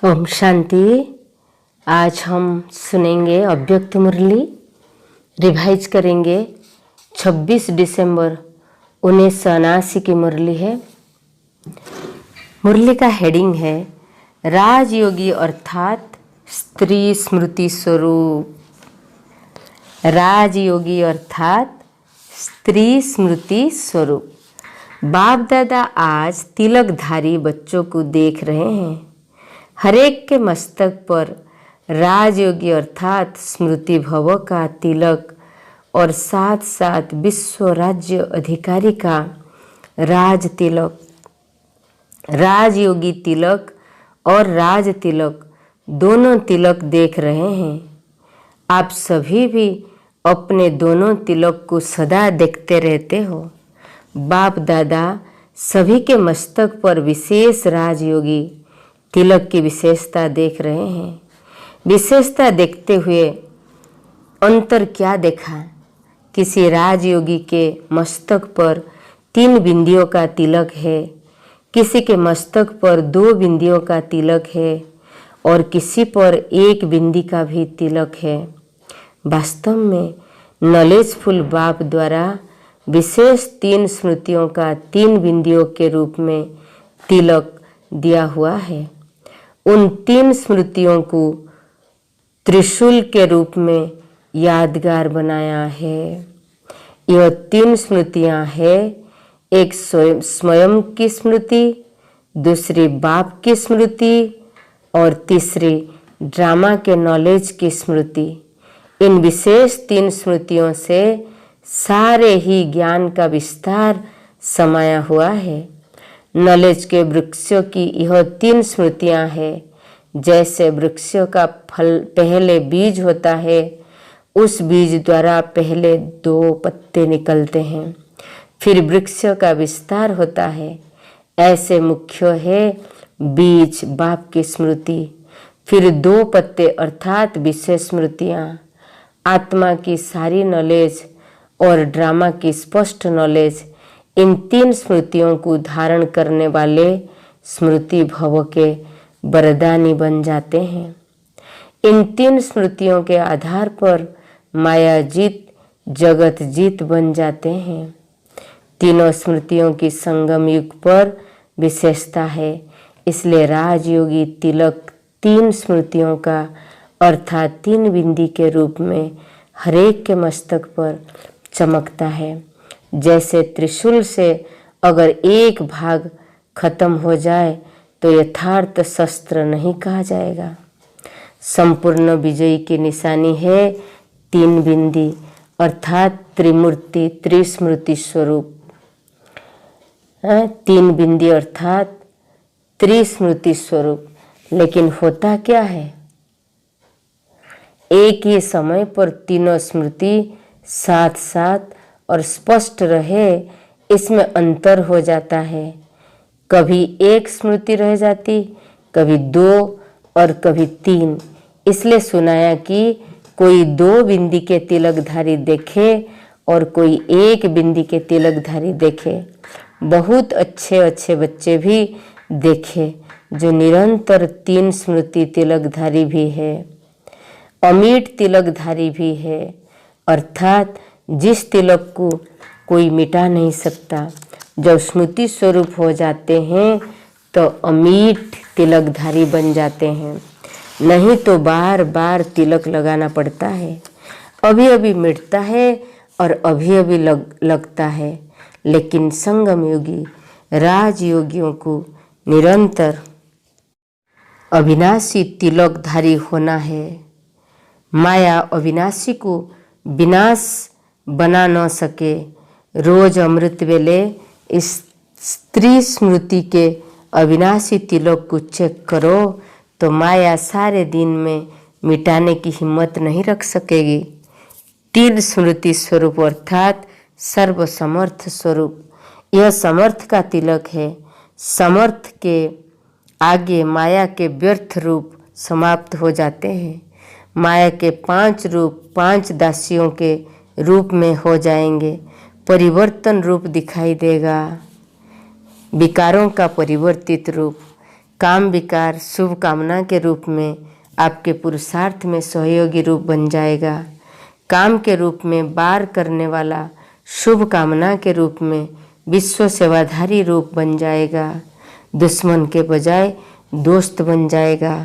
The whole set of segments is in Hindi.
ओम शांति। आज हम सुनेंगे अव्यक्त मुरली, रिवाइज करेंगे। 26 दिसंबर 1979 की मुरली है। मुरली का हेडिंग है राजयोगी अर्थात स्त्री स्मृति स्वरूप। राजयोगी अर्थात स्त्री स्मृति स्वरूप। बाप दादा आज तिलकधारी बच्चों को देख रहे हैं। हरेक के मस्तक पर राजयोगी अर्थात स्मृति भव का तिलक और साथ साथ विश्व राज्य अधिकारी का राज तिलक, राजयोगी तिलक और राज तिलक दोनों तिलक देख रहे हैं। आप सभी भी अपने दोनों तिलक को सदा देखते रहते हो। बाप दादा सभी के मस्तक पर विशेष राजयोगी तिलक की विशेषता देख रहे हैं। विशेषता देखते हुए अंतर क्या देखा? किसी राजयोगी के मस्तक पर 3 बिंदियों का तिलक है, किसी के मस्तक पर 2 बिंदियों का तिलक है और किसी पर 1 बिंदी का भी तिलक है। वास्तव में नॉलेजफुल बाप द्वारा विशेष 3 स्मृतियों का 3 बिंदियों के रूप में तिलक दिया हुआ है। उन 3 स्मृतियों को त्रिशूल के रूप में यादगार बनाया है। यह 3 स्मृतियां हैं, एक स्वयं की स्मृति, दूसरी बाप की स्मृति और तीसरी ड्रामा के नॉलेज की स्मृति। इन विशेष 3 स्मृतियों से सारे ही ज्ञान का विस्तार समाया हुआ है। नॉलेज के वृक्षों की यह 3 स्मृतियां हैं। जैसे वृक्षों का फल पहले बीज होता है, उस बीज द्वारा पहले 2 पत्ते निकलते हैं, फिर वृक्षों का विस्तार होता है। ऐसे मुख्य है बीज बाप की स्मृति, फिर 2 पत्ते अर्थात विशेष स्मृतियां, आत्मा की सारी नॉलेज और ड्रामा की स्पष्ट नॉलेज। इन 3 स्मृतियों को धारण करने वाले स्मृति भव के वरदानी बन जाते हैं। इन 3 स्मृतियों के आधार पर माया जीत जगत जीत बन जाते हैं। तीनों स्मृतियों की संगम युग पर विशेषता है, इसलिए राजयोगी तिलक 3 स्मृतियों का अर्थात 3 बिंदी के रूप में हरेक के मस्तक पर चमकता है। जैसे त्रिशूल से अगर एक भाग खत्म हो जाए तो यथार्थ शस्त्र नहीं कहा जाएगा। संपूर्ण विजयी की निशानी है 3 बिंदी अर्थात त्रिमूर्ति त्रिस्मृति स्वरूप। 3 बिंदी अर्थात त्रिस्मृति स्वरूप। लेकिन होता क्या है, एक ही समय पर तीनों स्मृति साथ साथ और स्पष्ट रहे, इसमें अंतर हो जाता है। कभी 1 स्मृति रह जाती, कभी 2 और कभी 3। इसलिए सुनाया कि कोई 2 बिंदी के तिलकधारी देखे और कोई 1 बिंदी के तिलकधारी देखे। बहुत अच्छे अच्छे बच्चे भी देखे जो निरंतर 3 स्मृति तिलकधारी भी है, अमीट तिलकधारी भी है, अर्थात जिस तिलक को कोई मिटा नहीं सकता। जब स्मृति स्वरूप हो जाते हैं तो अमीट तिलकधारी बन जाते हैं, नहीं तो बार बार तिलक लगाना पड़ता है। अभी अभी मिटता है और अभी अभी लगता है। लेकिन संगम योगी राजयोगियों को निरंतर अविनाशी तिलकधारी होना है। माया अविनाशी को विनाश बना न सके। रोज अमृत वेले इस स्त्री स्मृति के अविनाशी तिलक को चेक करो तो माया सारे दिन में मिटाने की हिम्मत नहीं रख सकेगी। 3 स्मृति स्वरूप अर्थात सर्वसमर्थ स्वरूप, यह समर्थ का तिलक है। समर्थ के आगे माया के व्यर्थ रूप समाप्त हो जाते हैं। माया के 5 रूप 5 दासियों के रूप में हो जाएंगे। परिवर्तन रूप दिखाई देगा, विकारों का परिवर्तित रूप। काम विकार शुभ कामना के रूप में आपके पुरुषार्थ में सहयोगी रूप बन जाएगा। काम के रूप में वार करने वाला शुभ कामना के रूप में विश्व सेवाधारी रूप बन जाएगा। दुश्मन के बजाय दोस्त बन जाएगा।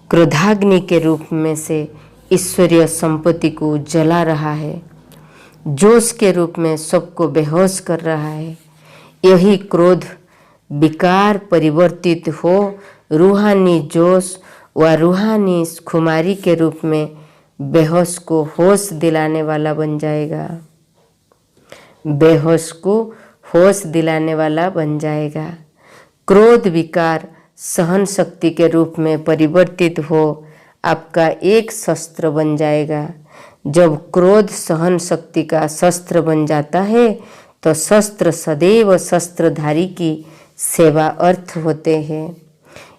क्रोधाग्नि के रूप में से ईश्वरीय संपत्ति को जला रहा है। जोश के रूप में सबको बेहोश कर रहा है। यही क्रोध विकार परिवर्तित हो रूहानी जोश व रूहानी खुमारी के रूप में बेहोश को होश दिलाने वाला बन जाएगा। बेहोश को होश दिलाने वाला बन जाएगा। क्रोध विकार सहन शक्ति के रूप में परिवर्तित हो आपका एक शस्त्र बन जाएगा। जब क्रोध सहन शक्ति का शस्त्र बन जाता है तो शस्त्र सदैव शस्त्रधारी की सेवा अर्थ होते हैं।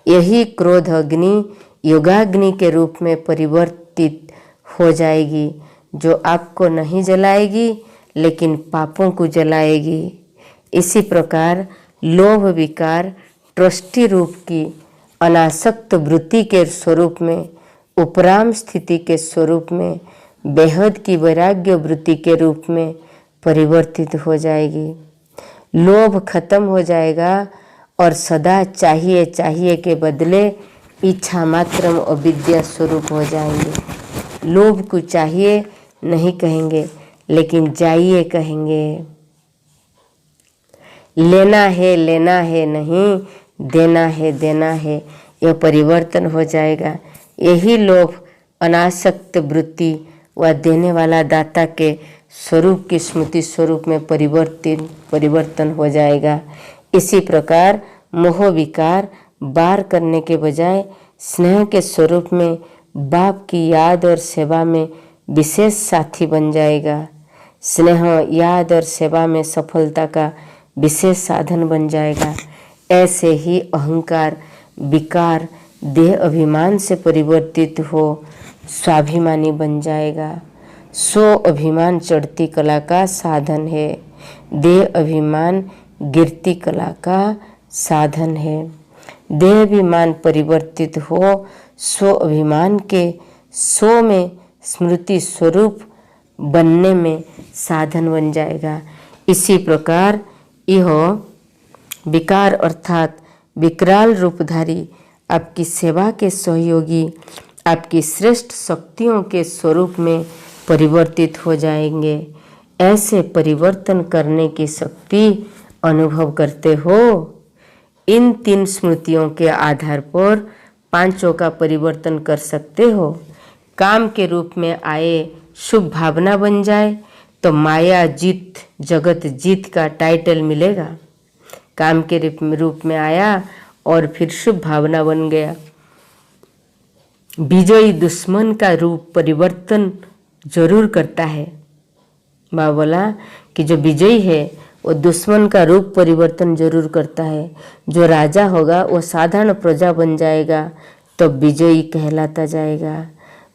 यही क्रोध अग्नि योगाग्नि के रूप में परिवर्तित हो जाएगी, जो आपको नहीं जलाएगी लेकिन पापों को जलाएगी। इसी प्रकार लोभ विकार ट्रस्टी रूप की अनासक्त वृत्ति के स्वरूप में, उपराम स्थिति के स्वरूप में, बेहद की वैराग्य वृत्ति के रूप में परिवर्तित हो जाएगी। लोभ खत्म हो जाएगा और सदा चाहिए चाहिए के बदले इच्छा मात्रम अविद्या स्वरूप हो जाएंगे। लोभ को चाहिए नहीं कहेंगे लेकिन चाहिए कहेंगे। लेना है नहीं, देना है, यह परिवर्तन हो जाएगा। यही लोभ अनासक्त वृत्ति व देने वाला दाता के स्वरूप की स्मृति स्वरूप में परिवर्तन हो जाएगा। इसी प्रकार मोह विकार वार करने के बजाय स्नेह के स्वरूप में बाप की याद और सेवा में विशेष साथी बन जाएगा। स्नेह याद और सेवा में सफलता का विशेष साधन बन जाएगा। ऐसे ही अहंकार विकार देह अभिमान से परिवर्तित हो स्वाभिमानी बन जाएगा। सो अभिमान चढ़ती कला का साधन है। देह अभिमान गिरती कला का साधन है। देह अभिमान परिवर्तित हो सो अभिमान के सो में स्मृति स्वरूप बनने में साधन बन जाएगा। इसी प्रकार यह विकार अर्थात विकराल रूपधारी आपकी सेवा के सहयोगी आपकी श्रेष्ठ शक्तियों के स्वरूप में परिवर्तित हो जाएंगे। ऐसे परिवर्तन करने की शक्ति अनुभव करते हो। इन 3 स्मृतियों के आधार पर पांचों का परिवर्तन कर सकते हो। काम के रूप में आए शुभ भावना बन जाए तो माया जीत जगत जीत का टाइटल मिलेगा। काम के रूप में आया और फिर शुभ भावना बन गया। विजयी दुश्मन का रूप परिवर्तन जरूर करता है। बाबा बोला कि जो विजयी है वो दुश्मन का रूप परिवर्तन जरूर करता है। जो राजा होगा वो साधारण प्रजा बन जाएगा तो विजयी कहलाता जाएगा।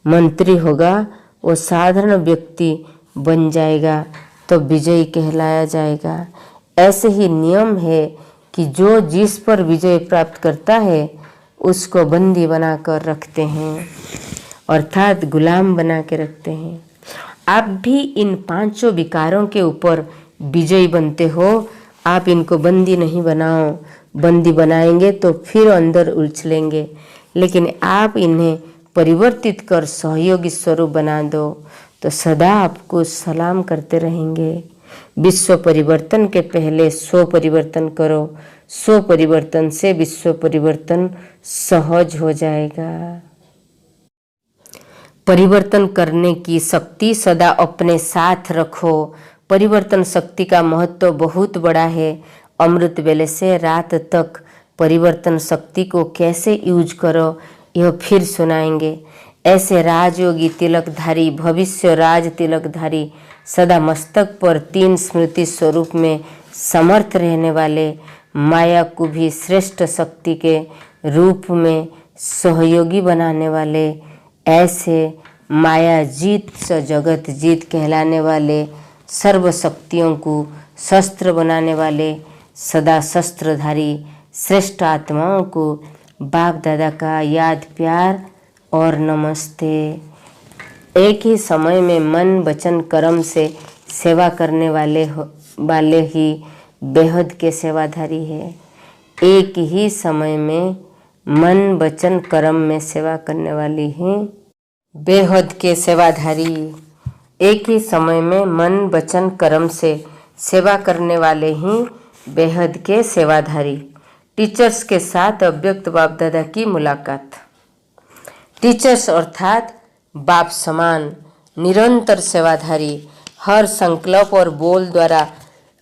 मंत्री होगा वो साधारण व्यक्ति बन जाएगा तो विजयी कहलाया जाएगा। ऐसे ही नियम है कि जो जिस पर विजय प्राप्त करता है उसको बंदी बनाकर रखते हैं, अर्थात गुलाम बना के रखते हैं। आप भी इन 5 विकारों के ऊपर विजयी बनते हो। आप इनको बंदी नहीं बनाओ। बंदी बनाएंगे तो फिर अंदर उलझलेंगे, लेकिन आप इन्हें परिवर्तित कर सहयोगी स्वरूप बना दो तो सदा आपको सलाम करते रहेंगे। विश्व परिवर्तन के पहले स्व परिवर्तन करो। स्व परिवर्तन से विश्व परिवर्तन सहज हो जाएगा। परिवर्तन करने की शक्ति सदा अपने साथ रखो। परिवर्तन शक्ति का महत्व बहुत बड़ा है। अमृत वेले से रात तक परिवर्तन शक्ति को कैसे यूज करो यह फिर सुनाएंगे। ऐसे राजयोगी तिलकधारी भविष्य राज तिलकधारी सदा मस्तक पर 3 स्मृति स्वरूप में समर्थ रहने वाले माया को भी श्रेष्ठ शक्ति के रूप में सहयोगी बनाने वाले, ऐसे माया जीत स जगत जीत कहलाने वाले, सर्व शक्तियों को शस्त्र बनाने वाले, सदा शस्त्रधारी श्रेष्ठ आत्माओं को बाप दादा का याद प्यार और नमस्ते। एक ही समय में मन वचन कर्म से सेवा करने वाले ही बेहद के सेवाधारी है। एक ही समय में मन वचन कर्म में सेवा करने वाली ही बेहद के सेवाधारी। एक ही समय में मन वचन कर्म से सेवा करने वाले ही बेहद के सेवाधारी। टीचर्स के साथ अव्यक्त बाप दादा की मुलाकात। टीचर्स अर्थात बाप समान निरंतर सेवाधारी, हर संकल्प और बोल द्वारा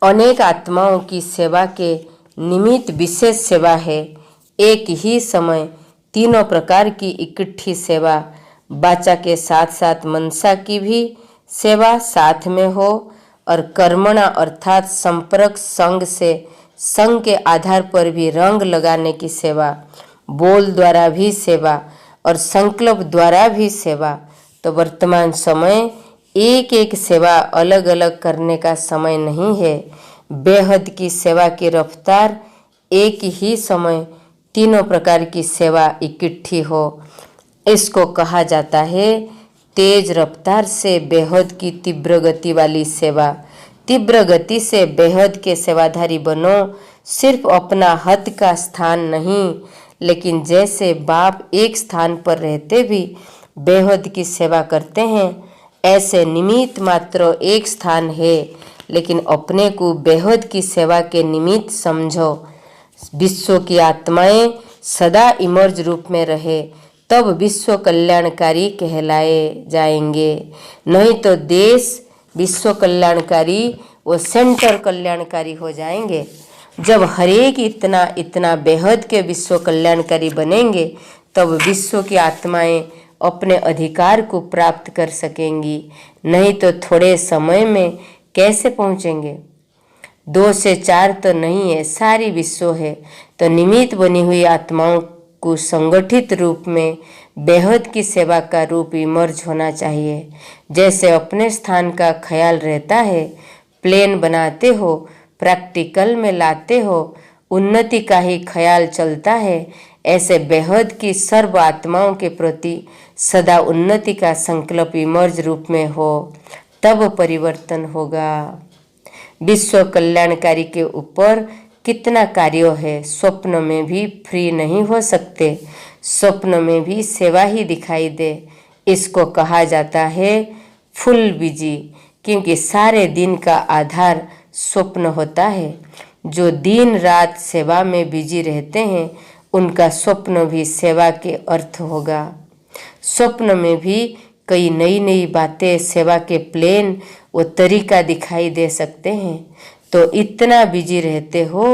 अनेक आत्माओं की सेवा के निमित्त विशेष सेवा है। एक ही समय तीनों प्रकार की इकट्ठी सेवा, वाचा के साथ साथ मनसा की भी सेवा साथ में हो, और कर्मणा अर्थात संपर्क संग से संग के आधार पर भी रंग लगाने की सेवा, बोल द्वारा भी सेवा और संकल्प द्वारा भी सेवा। तो वर्तमान समय एक एक सेवा अलग अलग करने का समय नहीं है। बेहद की सेवा की रफ्तार एक ही समय तीनों प्रकार की सेवा इकट्ठी हो, इसको कहा जाता है तेज रफ्तार से बेहद की तीव्र गति वाली सेवा। तीव्र गति से बेहद के सेवाधारी बनो। सिर्फ अपना हद का स्थान नहीं, लेकिन जैसे बाप एक स्थान पर रहते भी बेहद की सेवा करते हैं, ऐसे निमित्त मात्र एक स्थान है, लेकिन अपने को बेहद की सेवा के निमित्त समझो। विश्व की आत्माएं सदा इमर्ज रूप में रहे, तब विश्व कल्याणकारी कहलाए जाएंगे। नहीं तो देश विश्व कल्याणकारी वो सेंटर कल्याणकारी हो जाएंगे। जब हरेक इतना इतना बेहद के विश्व कल्याणकारी बनेंगे, तब विश्व की आत्माएं अपने अधिकार को प्राप्त कर सकेंगी। नहीं तो थोड़े समय में कैसे पहुंचेंगे? 2 से 4 तो नहीं है, सारी विश्व है। तो निमित्त बनी हुई आत्माओं को संगठित रूप में बेहद की सेवा का रूप इमर्ज होना चाहिए। जैसे अपने स्थान का ख्याल रहता है, प्लेन बनाते हो, प्रैक्टिकल में लाते हो, उन्नति का ही ख्याल चलता है, ऐसे बेहद की सर्व आत्माओं के प्रति सदा उन्नति का संकल्प इमर्ज रूप में हो, तब परिवर्तन होगा। विश्व कल्याणकारी के ऊपर कितना कार्य है। स्वप्न में भी फ्री नहीं हो सकते, स्वप्न में भी सेवा ही दिखाई दे। इसको कहा जाता है फुल बिजी, क्योंकि सारे दिन का आधार स्वप्न होता है। जो दिन रात सेवा में बिजी रहते हैं, उनका स्वप्न भी सेवा के अर्थ होगा। स्वप्न में भी कई नई नई बातें, सेवा के प्लेन वो तरीका दिखाई दे सकते हैं। तो इतना बिजी रहते हो,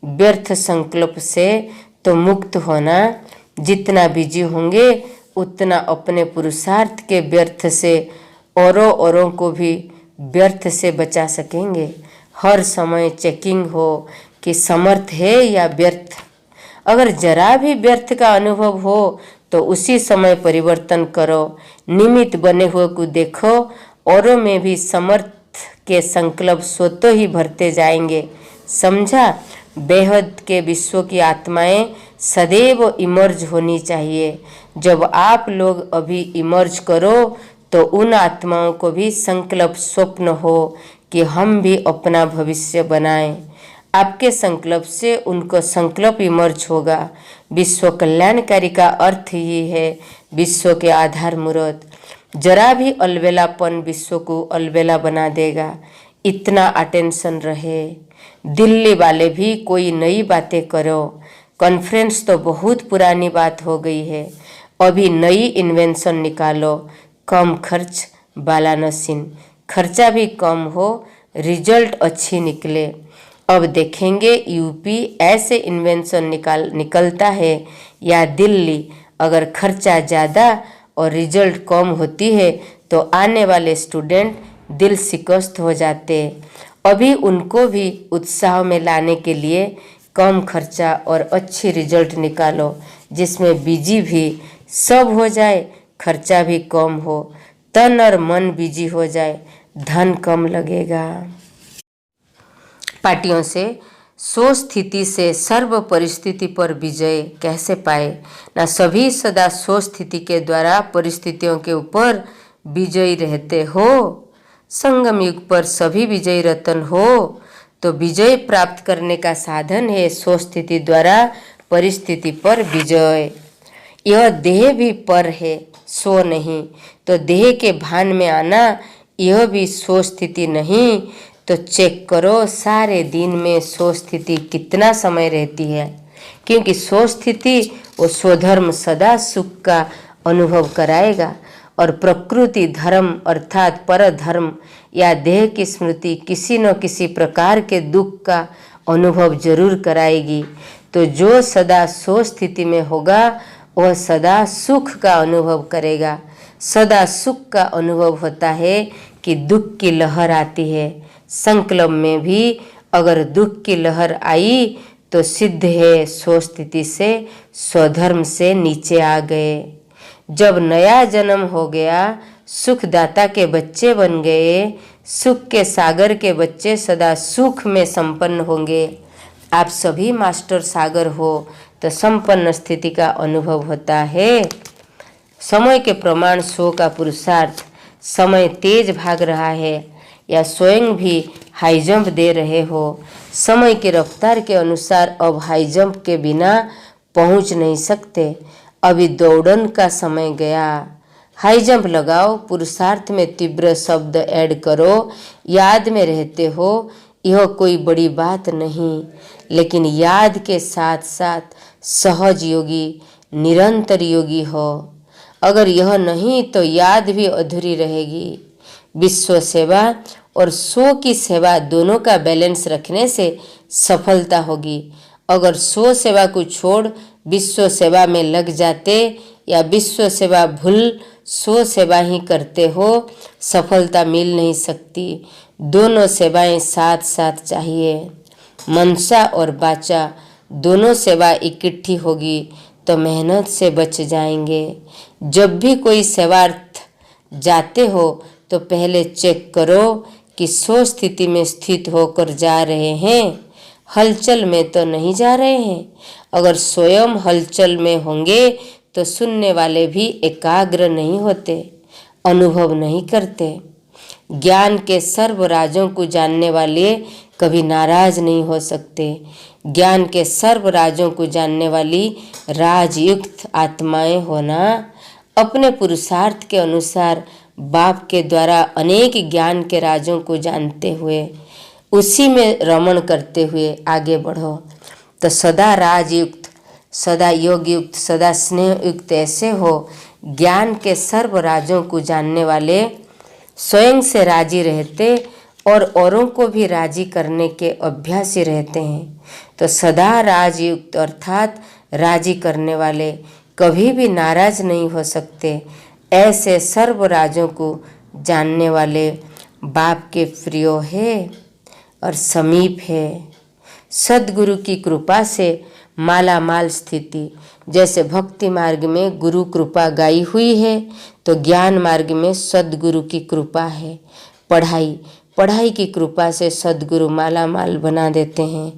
व्यर्थ संकल्प से तो मुक्त होना। जितना बिजी होंगे उतना अपने पुरुषार्थ के व्यर्थ से औरों को भी व्यर्थ से बचा सकेंगे। हर समय चेकिंग हो कि समर्थ है या व्यर्थ। अगर जरा भी व्यर्थ का अनुभव हो तो उसी समय परिवर्तन करो। निमित्त बने हुए को देखो, औरों में भी समर्थ के संकल्प स्वतः ही भरते जाएंगे। समझा? बेहद के विश्व की आत्माएं सदैव इमर्ज होनी चाहिए। जब आप लोग अभी इमर्ज करो तो उन आत्माओं को भी संकल्प स्वप्न हो कि हम भी अपना भविष्य बनाएं। आपके संकल्प से उनको संकल्प इमर्ज होगा। विश्व कल्याणकारी का अर्थ ही है विश्व के आधार मूर्त। जरा भी अलबेलापन विश्व को अलबेला बना देगा। इतना अटेंशन रहे। दिल्ली वाले भी कोई नई बातें करो। कॉन्फ्रेंस तो बहुत पुरानी बात हो गई है, अभी नई इन्वेंशन निकालो। कम खर्च वाला मशीन, खर्चा भी कम हो, रिजल्ट अच्छी निकले। अब देखेंगे यूपी ऐसे इन्वेंशन निकलता है या दिल्ली। अगर खर्चा ज़्यादा और रिजल्ट कम होती है तो आने वाले स्टूडेंट दिल शिकस्त हो जाते। अभी उनको भी उत्साह में लाने के लिए कम खर्चा और अच्छी रिजल्ट निकालो, जिसमें बिजी भी सब हो जाए, खर्चा भी कम हो, तन और मन बिजी हो जाए, धन कम लगेगा। पार्टियों से सो स्थिति से सर्व परिस्थिति पर विजय कैसे पाए। ना सभी सदा सो स्थिति के द्वारा परिस्थितियों के ऊपर विजयी रहते हो। संगम युग पर सभी विजयी रतन हो। तो विजय प्राप्त करने का साधन है सो स्थिति द्वारा परिस्थिति पर विजय। यह देह भी पर है, सो नहीं। तो देह के भान में आना यह भी सो स्थिति नहीं। तो चेक करो सारे दिन में सो स्थिति कितना समय रहती है, क्योंकि सो स्थिति वो स्वधर्म सदा सुख का अनुभव कराएगा और प्रकृति धर्म अर्थात पर धर्म या देह की स्मृति किसी न किसी प्रकार के दुख का अनुभव जरूर कराएगी। तो जो सदा सो स्थिति में होगा वह सदा सुख का अनुभव करेगा। सदा सुख का अनुभव होता है कि दुख की लहर आती है। संकल्प में भी अगर दुख की लहर आई तो सिद्ध है सो स्थिति से स्वधर्म से नीचे आ गए। जब नया जन्म हो गया सुखदाता के बच्चे बन गए, सुख के सागर के बच्चे सदा सुख में संपन्न होंगे। आप सभी मास्टर सागर हो तो संपन्न स्थिति का अनुभव होता है। समय के प्रमाण सो का पुरुषार्थ, समय तेज भाग रहा है या स्वयं भी हाई जंप दे रहे हो, समय की रफ्तार के अनुसार अब हाई जंप के बिना पहुंच नहीं सकते। अभी दौड़न का समय गया, हाई जंप लगाओ, पुरुषार्थ में तीव्र शब्द ऐड करो, याद में रहते हो। यह कोई बड़ी बात नहीं, लेकिन याद के साथ साथ सहज योगी निरंतर योगी हो। अगर यह नहीं तो याद भी अधूरी रहेगी। विश्व सेवा और सो की सेवा दोनों का बैलेंस रखने से सफलता होगी। अगर सो सेवा को छोड़ विश्व सेवा में लग जाते या विश्व सेवा भूल सो सेवा ही करते हो, सफलता मिल नहीं सकती। दोनों सेवाएं साथ साथ चाहिए। मनसा और बाचा दोनों सेवा इकट्ठी होगी तो मेहनत से बच जाएंगे। जब भी कोई सेवार्थ जाते हो तो पहले चेक करो कि सो स्थिति में स्थित होकर जा रहे हैं, हलचल में तो नहीं जा रहे हैं। अगर स्वयं हलचल में होंगे तो सुनने वाले भी एकाग्र नहीं होते, अनुभव नहीं करते। ज्ञान के सर्व राजों को जानने वाले कभी नाराज नहीं हो सकते। ज्ञान के सर्व राजों को जानने वाली राजयुक्त आत्माएं होना, अपने पुरुषार्थ के अनुसार बाप के द्वारा अनेक ज्ञान के राजों को जानते हुए उसी में रमण करते हुए आगे बढ़ो। तो सदा राजयुक्त, सदा योग युक्त, सदा स्नेह युक्त ऐसे हो। ज्ञान के सर्व राजों को जानने वाले स्वयं से राजी रहते और औरों को भी राजी करने के अभ्यासी रहते हैं। तो सदा राजयुक्त अर्थात राजी करने वाले कभी भी नाराज नहीं हो सकते। ऐसे सर्व राजों को जानने वाले बाप के प्रिय है और समीप है। सद्गुरु की कृपा से माला माल स्थिति, जैसे भक्ति मार्ग में गुरु कृपा गाई हुई है तो ज्ञान मार्ग में सद्गुरु की कृपा है। पढ़ाई की कृपा से सद्गुरु माला माल बना देते हैं।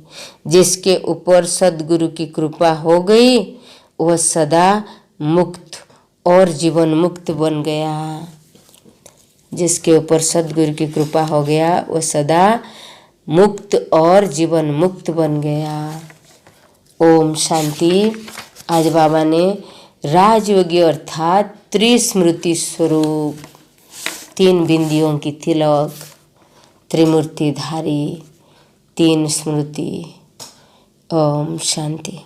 जिसके ऊपर सद्गुरु की कृपा हो गई वह सदा मुक्त और जीवन मुक्त बन गया। जिसके ऊपर सद्गुरु की कृपा हो गया वह सदा मुक्त और जीवन मुक्त बन गया। ओम शांति। आज बाबा ने राजयोगी अर्थात त्रिस्मृति स्वरूप 3 बिंदियों की तिलक, त्रिमूर्तिधारी 3 स्मृति। ओम शांति।